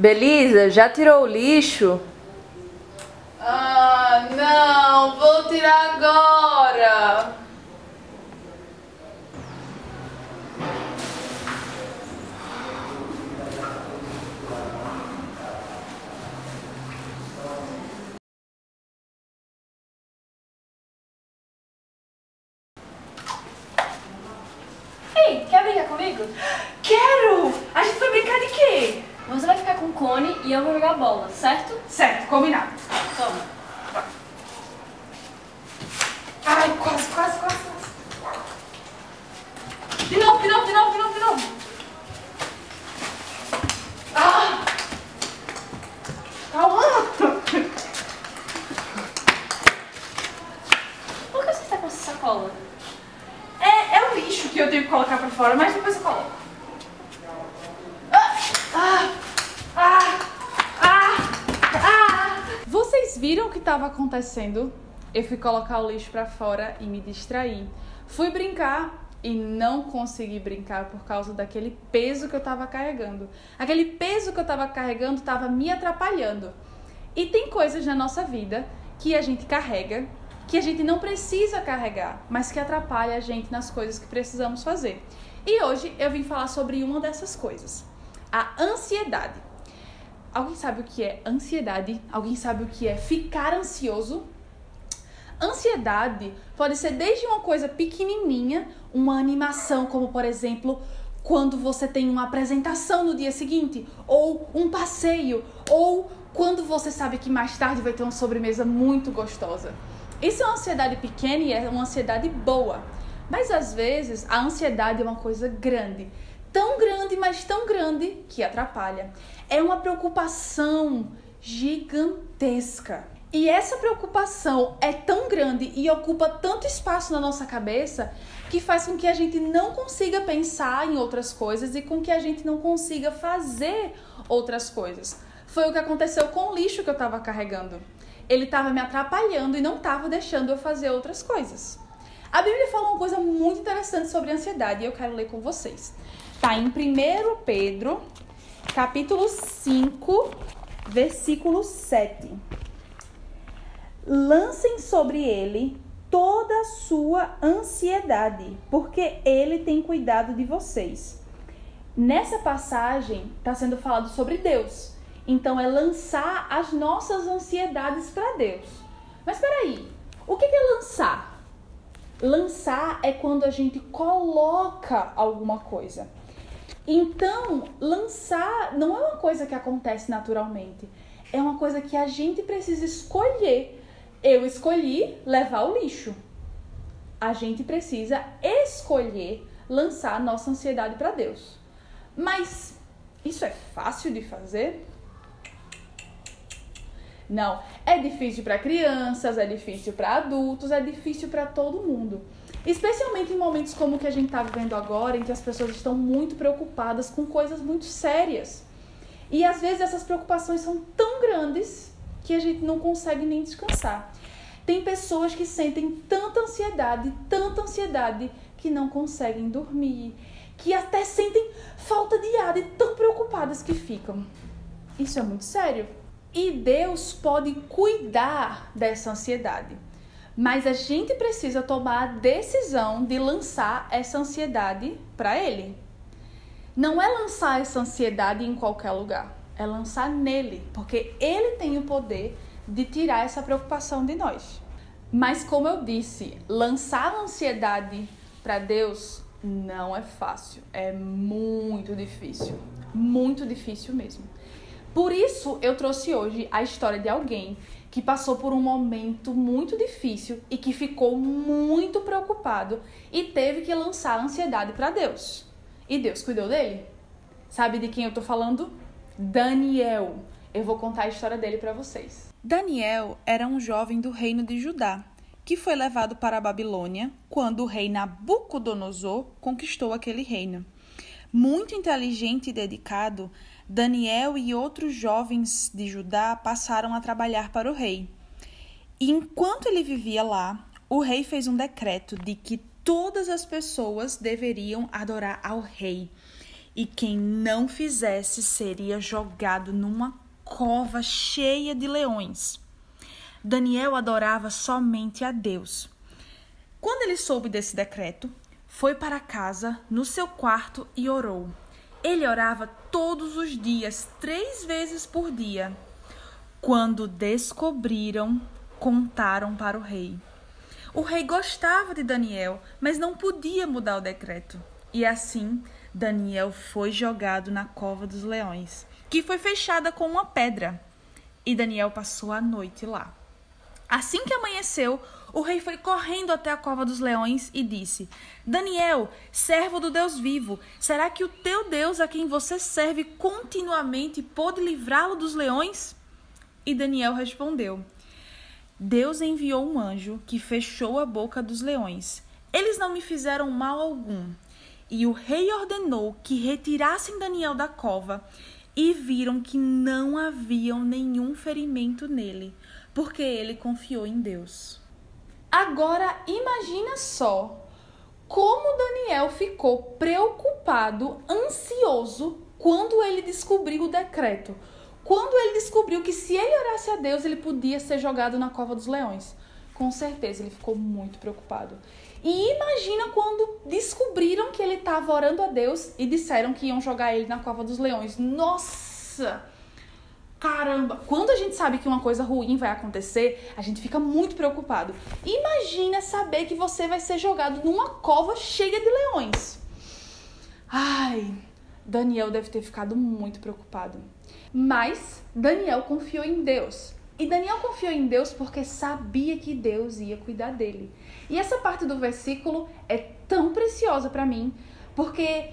Belisa, já tirou o lixo? Ah, não, vou tirar agora. Ei, quer brincar comigo? Quero! A gente vai brincar de quê? Você vai ficar com o cone e eu vou jogar bola, certo? Certo, combinado. Toma. Ai, quase. De novo. Ah! Calma! Por que você está com essa sacola? É o lixo que eu tenho que colocar pra fora, mas depois eu coloco. Vocês viram o que estava acontecendo? Eu fui colocar o lixo pra fora e me distraí. Fui brincar e não consegui brincar por causa daquele peso que eu estava carregando. Aquele peso que eu estava carregando estava me atrapalhando. E tem coisas na nossa vida que a gente carrega, que a gente não precisa carregar, mas que atrapalha a gente nas coisas que precisamos fazer. E hoje eu vim falar sobre uma dessas coisas, a ansiedade. Alguém sabe o que é ansiedade? Alguém sabe o que é ficar ansioso? Ansiedade pode ser desde uma coisa pequenininha, uma animação, como por exemplo, quando você tem uma apresentação no dia seguinte, ou um passeio, ou quando você sabe que mais tarde vai ter uma sobremesa muito gostosa. Isso é uma ansiedade pequena e é uma ansiedade boa. Mas às vezes a ansiedade é uma coisa grande. Tão grande, mas tão grande que atrapalha. É uma preocupação gigantesca. E essa preocupação é tão grande e ocupa tanto espaço na nossa cabeça que faz com que a gente não consiga pensar em outras coisas e com que a gente não consiga fazer outras coisas. Foi o que aconteceu com o lixo que eu estava carregando. Ele estava me atrapalhando e não estava deixando eu fazer outras coisas. A Bíblia fala uma coisa muito interessante sobre ansiedade e eu quero ler com vocês. Está em 1 Pedro, capítulo 5, versículo 7. Lancem sobre ele toda a sua ansiedade, porque ele tem cuidado de vocês. Nessa passagem está sendo falado sobre Deus. Então é lançar as nossas ansiedades para Deus. Mas espera aí, o que é lançar? Lançar é quando a gente coloca alguma coisa. Então, lançar não é uma coisa que acontece naturalmente. É uma coisa que a gente precisa escolher. Eu escolhi levar o lixo. A gente precisa escolher lançar a nossa ansiedade para Deus. Mas isso é fácil de fazer? Não. É difícil para crianças, é difícil para adultos, é difícil para todo mundo. Especialmente em momentos como o que a gente está vivendo agora, em que as pessoas estão muito preocupadas com coisas muito sérias. E às vezes essas preocupações são tão grandes que a gente não consegue nem descansar. Tem pessoas que sentem tanta ansiedade, que não conseguem dormir, que até sentem falta de ar e tão preocupadas que ficam. Isso é muito sério. E Deus pode cuidar dessa ansiedade. Mas a gente precisa tomar a decisão de lançar essa ansiedade para Ele. Não é lançar essa ansiedade em qualquer lugar. É lançar nele, porque Ele tem o poder de tirar essa preocupação de nós. Mas como eu disse, lançar a ansiedade para Deus não é fácil. É muito difícil mesmo. Por isso eu trouxe hoje a história de alguém que passou por um momento muito difícil e que ficou muito preocupado e teve que lançar a ansiedade para Deus. E Deus cuidou dele. Sabe de quem eu tô falando? Daniel. Eu vou contar a história dele para vocês. Daniel era um jovem do reino de Judá, que foi levado para a Babilônia quando o rei Nabucodonosor conquistou aquele reino. Muito inteligente e dedicado, Daniel e outros jovens de Judá passaram a trabalhar para o rei. E enquanto ele vivia lá, o rei fez um decreto de que todas as pessoas deveriam adorar ao rei. e quem não fizesse seria jogado numa cova cheia de leões. Daniel adorava somente a Deus. Quando ele soube desse decreto, foi para casa, no seu quarto, e orou. Ele orava todos os dias, 3 vezes por dia. Quando descobriram, contaram para o rei. O rei gostava de Daniel, mas não podia mudar o decreto. E assim, Daniel foi jogado na cova dos leões, que foi fechada com uma pedra. E Daniel passou a noite lá. Assim que amanheceu, o rei foi correndo até a cova dos leões e disse: Daniel, servo do Deus vivo, será que o teu Deus, a quem você serve continuamente, pôde livrá-lo dos leões? E Daniel respondeu: Deus enviou um anjo que fechou a boca dos leões. Eles não me fizeram mal algum. E o rei ordenou que retirassem Daniel da cova e viram que não havia nenhum ferimento nele, porque ele confiou em Deus. Agora imagina só como Daniel ficou preocupado, ansioso, quando ele descobriu o decreto. Quando ele descobriu que se ele orasse a Deus, ele podia ser jogado na cova dos leões. Com certeza ele ficou muito preocupado. E imagina quando descobriram que ele estava orando a Deus e disseram que iam jogar ele na cova dos leões. Nossa! Caramba! Quando a gente sabe que uma coisa ruim vai acontecer, a gente fica muito preocupado. Imagina saber que você vai ser jogado numa cova cheia de leões. Ai, Daniel deve ter ficado muito preocupado. Mas Daniel confiou em Deus. E Daniel confiou em Deus porque sabia que Deus ia cuidar dele. E essa parte do versículo é tão preciosa para mim, porque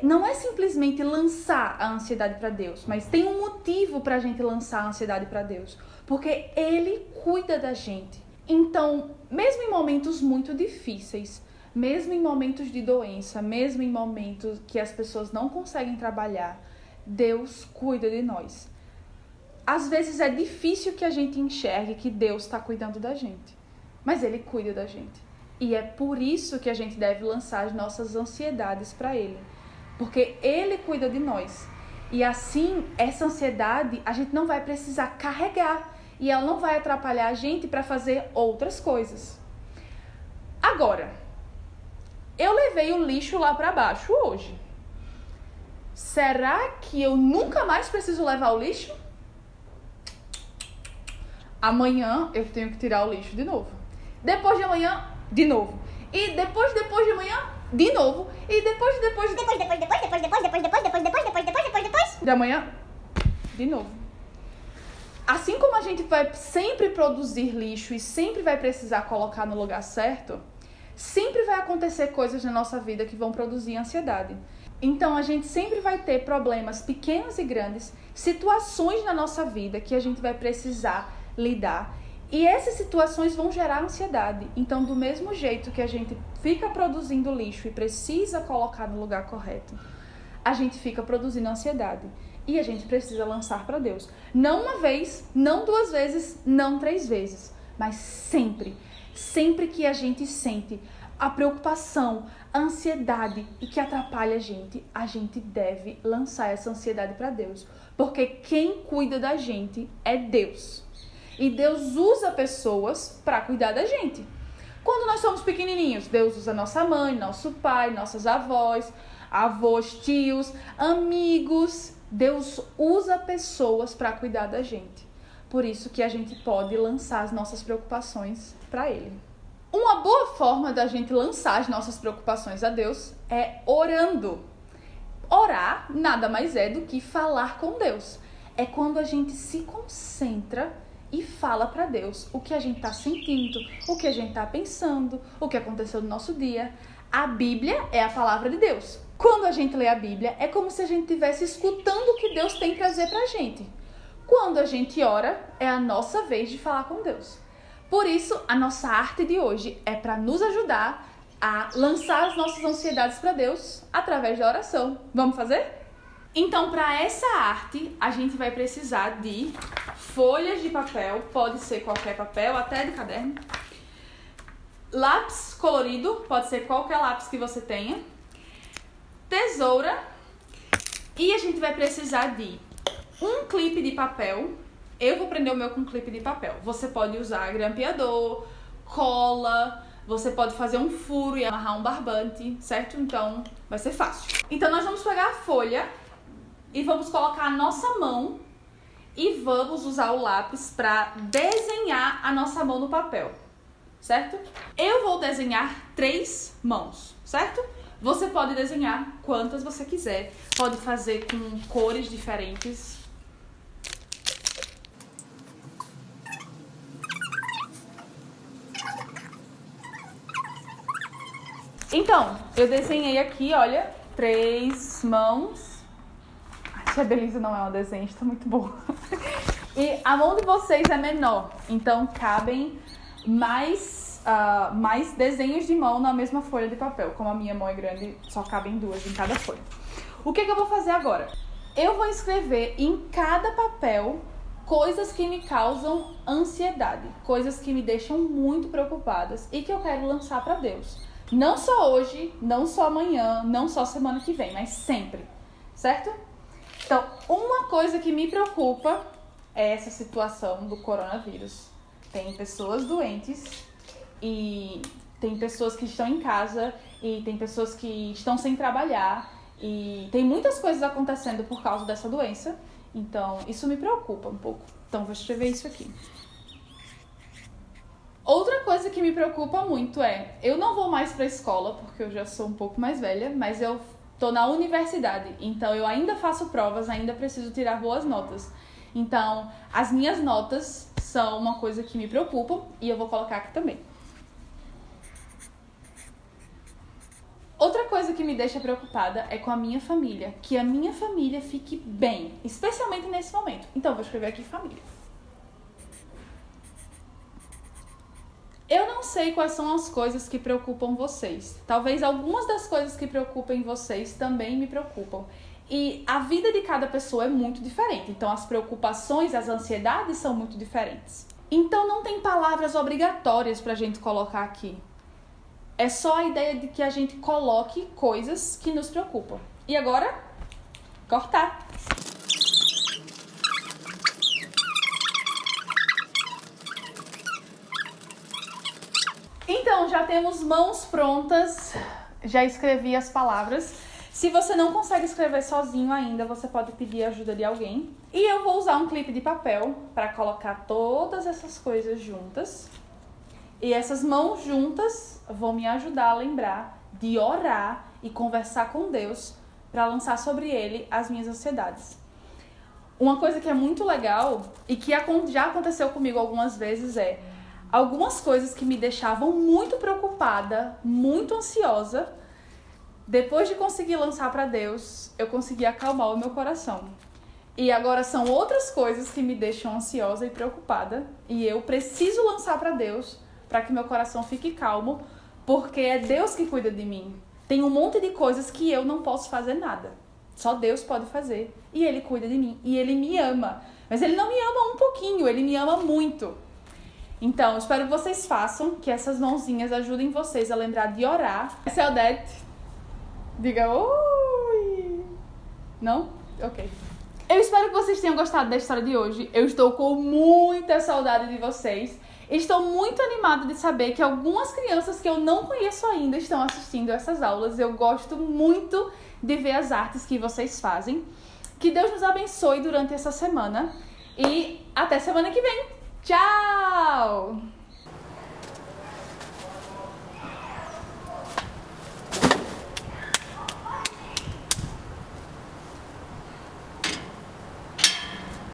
não é simplesmente lançar a ansiedade para Deus, mas tem um motivo para a gente lançar a ansiedade para Deus, porque Ele cuida da gente. Então, mesmo em momentos muito difíceis, mesmo em momentos de doença, mesmo em momentos que as pessoas não conseguem trabalhar, Deus cuida de nós. Às vezes é difícil que a gente enxergue que Deus está cuidando da gente, mas Ele cuida da gente. E é por isso que a gente deve lançar as nossas ansiedades para Ele, porque Ele cuida de nós. E assim, essa ansiedade a gente não vai precisar carregar e ela não vai atrapalhar a gente para fazer outras coisas. Agora, eu levei o lixo lá para baixo hoje. Será que eu nunca mais preciso levar o lixo? Amanhã eu tenho que tirar o lixo de novo. Depois de amanhã, de novo. E depois de amanhã, de novo. E depois de amanhã, de novo. Assim como a gente vai sempre produzir lixo e sempre vai precisar colocar no lugar certo, sempre vai acontecer coisas na nossa vida que vão produzir ansiedade. Então, a gente sempre vai ter problemas pequenos e grandes, situações na nossa vida que a gente vai precisar lidar. E essas situações vão gerar ansiedade. Então, do mesmo jeito que a gente fica produzindo lixo e precisa colocar no lugar correto, a gente fica produzindo ansiedade. E a gente precisa lançar para Deus. Não uma vez, não 2 vezes, não 3 vezes, mas sempre. Sempre que a gente sente a preocupação, a ansiedade e que atrapalha a gente deve lançar essa ansiedade para Deus. Porque quem cuida da gente é Deus. E Deus usa pessoas para cuidar da gente. Quando nós somos pequenininhos, Deus usa nossa mãe, nosso pai, nossas avós, tios, amigos. Deus usa pessoas para cuidar da gente. Por isso que a gente pode lançar as nossas preocupações para Ele. Uma boa forma da gente lançar as nossas preocupações a Deus é orando. Orar nada mais é do que falar com Deus. É quando a gente se concentra e fala para Deus o que a gente está sentindo, o que a gente está pensando, o que aconteceu no nosso dia. A Bíblia é a palavra de Deus. Quando a gente lê a Bíblia, é como se a gente estivesse escutando o que Deus tem para dizer para a gente. Quando a gente ora, é a nossa vez de falar com Deus. Por isso, a nossa arte de hoje é para nos ajudar a lançar as nossas ansiedades para Deus através da oração. Vamos fazer? Então, para essa arte, a gente vai precisar de folhas de papel, pode ser qualquer papel, até de caderno. Lápis colorido, pode ser qualquer lápis que você tenha. Tesoura E a gente vai precisar de um clipe de papel. Eu vou prender o meu com clipe de papel. Você pode usar grampeador, cola, você pode fazer um furo e amarrar um barbante, certo? Então vai ser fácil. Então nós vamos pegar a folha e vamos colocar a nossa mão e vamos usar o lápis para desenhar a nossa mão no papel, certo? Eu vou desenhar 3 mãos, certo? Você pode desenhar quantas você quiser, pode fazer com cores diferentes. Então, eu desenhei aqui, olha, 3 mãos. A tia Belisa não é uma desenhista muito boa. E a mão de vocês é menor, então cabem mais desenhos de mão na mesma folha de papel. Como a minha mão é grande, só cabem 2 em cada folha. O que eu vou fazer agora? Eu vou escrever em cada papel coisas que me causam ansiedade, coisas que me deixam muito preocupadas e que eu quero lançar para Deus. Não só hoje, não só amanhã, não só semana que vem, mas sempre, certo? Então, uma coisa que me preocupa é essa situação do coronavírus. Tem pessoas doentes e tem pessoas que estão em casa e tem pessoas que estão sem trabalhar e tem muitas coisas acontecendo por causa dessa doença. Então, isso me preocupa um pouco. Então, vou escrever isso aqui. Outra coisa que me preocupa muito é, eu não vou mais para a escola, porque eu já sou um pouco mais velha, mas eu tô na universidade, então eu ainda faço provas, ainda preciso tirar boas notas. Então, as minhas notas são uma coisa que me preocupa e eu vou colocar aqui também. Outra coisa que me deixa preocupada é com a minha família, que a minha família fique bem, especialmente nesse momento. Então, eu vou escrever aqui família. Eu não sei quais são as coisas que preocupam vocês. Talvez algumas das coisas que preocupem vocês também me preocupam. E a vida de cada pessoa é muito diferente. Então as preocupações, as ansiedades são muito diferentes. Então não tem palavras obrigatórias pra gente colocar aqui. É só a ideia de que a gente coloque coisas que nos preocupam. E agora, cortar. Então, já temos mãos prontas, já escrevi as palavras. Se você não consegue escrever sozinho ainda, você pode pedir a ajuda de alguém. E eu vou usar um clipe de papel para colocar todas essas coisas juntas. E essas mãos juntas vão me ajudar a lembrar de orar e conversar com Deus para lançar sobre Ele as minhas ansiedades. Uma coisa que é muito legal e que já aconteceu comigo algumas vezes é algumas coisas que me deixavam muito preocupada, muito ansiosa, depois de conseguir lançar para Deus, eu consegui acalmar o meu coração. E agora são outras coisas que me deixam ansiosa e preocupada, e eu preciso lançar para Deus para que meu coração fique calmo, porque é Deus que cuida de mim. Tem um monte de coisas que eu não posso fazer nada. Só Deus pode fazer, e Ele cuida de mim, e Ele me ama. Mas Ele não me ama um pouquinho, Ele me ama muito. Então, espero que vocês façam, que essas mãozinhas ajudem vocês a lembrar de orar. Saudade. Diga oi. Não? Ok. Eu espero que vocês tenham gostado da história de hoje. Eu estou com muita saudade de vocês. Estou muito animada de saber que algumas crianças que eu não conheço ainda estão assistindo essas aulas. Eu gosto muito de ver as artes que vocês fazem. Que Deus nos abençoe durante essa semana. E até semana que vem. Tchau!